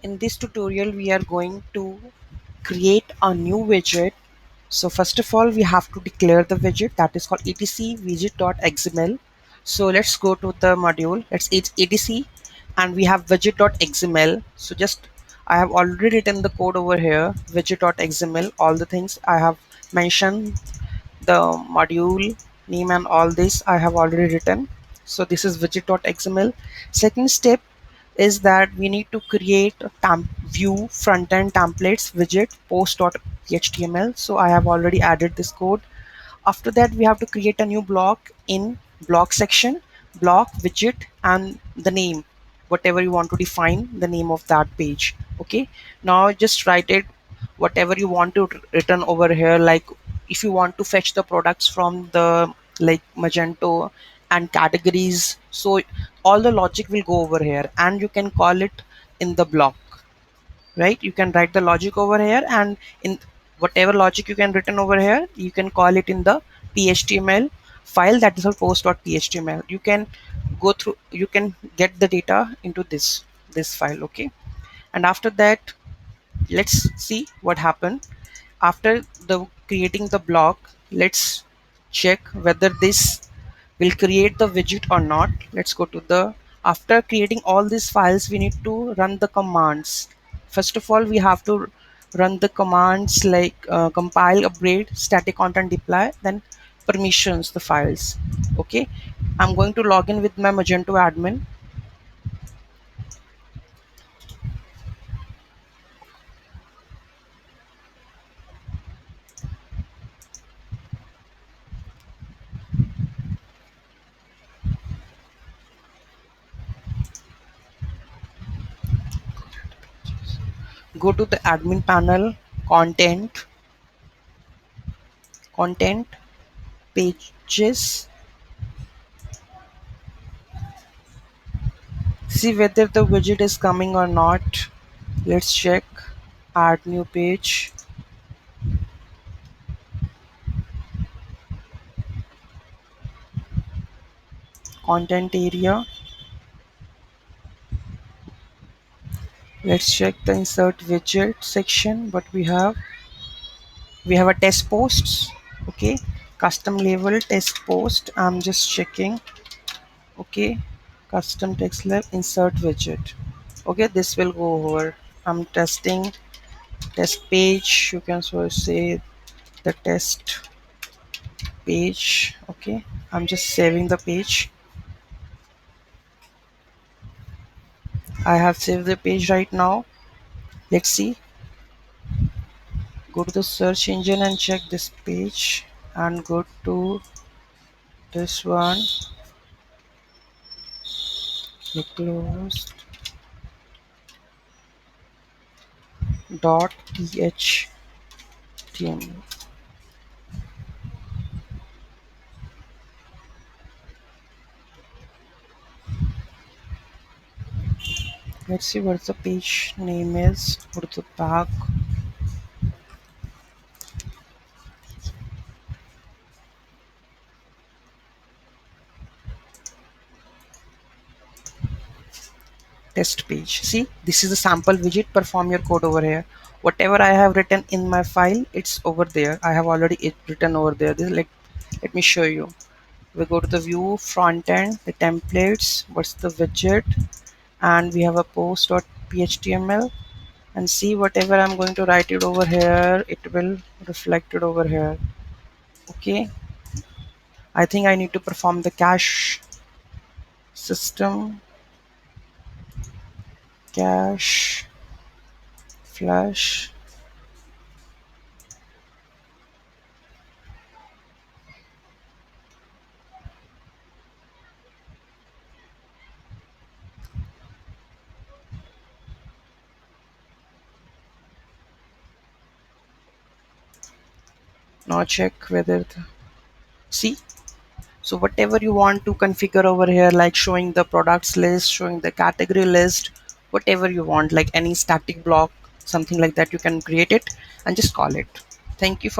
In this tutorial we are going to create a new widget. So first of all we have to declare the widget that is called etc widget.xml. So let's go to the module. It's etc and we have widget.xml. So just I have already written the code over here, widget.xml, all the things I have mentioned, the module name and all this I have already written. So this is widget.xml. Second step is that we need to create a view front-end templates widget post.html. So I have already added this code. After that we have to create a new block in block section, block widget and the name, whatever you want to define the name of that page. Okay, now just write it whatever you want to return over here. Like if you want to fetch the products from the like Magento and categories, so all the logic will go over here and you can call it in the block, right? You can write the logic over here and in whatever logic you can written over here you can call it in the html file, that is a post.html. You can go through, you can get the data into this file. Okay, and after that let's see what happened after the creating the block. Let's check whether this will create the widget or not. Let's go to the, after creating all these files we need to run the commands. First of all we have to run the commands like compile, upgrade, static content, deploy, then permissions the files. Okay, I'm going to log in with my Magento admin. Go to the admin panel, content, content, pages. See whether the widget is coming or not. Let's check. Add new page, content area. Let's check the insert widget section. But we have a test posts. Okay, custom label test post. I'm just checking. Okay, custom text label insert widget. Okay, this will go over. I'm testing test page. You can so say the test page. Okay, I'm just saving the page. I have saved the page right now. Let's see. Go to the search engine and check this page and go to this one, closed dot html. Let's see what the page name is. Go to the back. Test page. See, this is a sample widget. Perform your code over here. Whatever I have written in my file, it's over there. I have already written over there. This let me show you. We go to the view front end, the templates. What's the widget? And we have a post.html. And see whatever I'm going to write it over here, it will reflect it over here. Okay, I think I need to perform the cache system, cache flash. Now check whether see, so whatever you want to configure over here, like showing the products list, showing the category list, whatever you want, like any static block, something like that, you can create it and just call it. Thank you for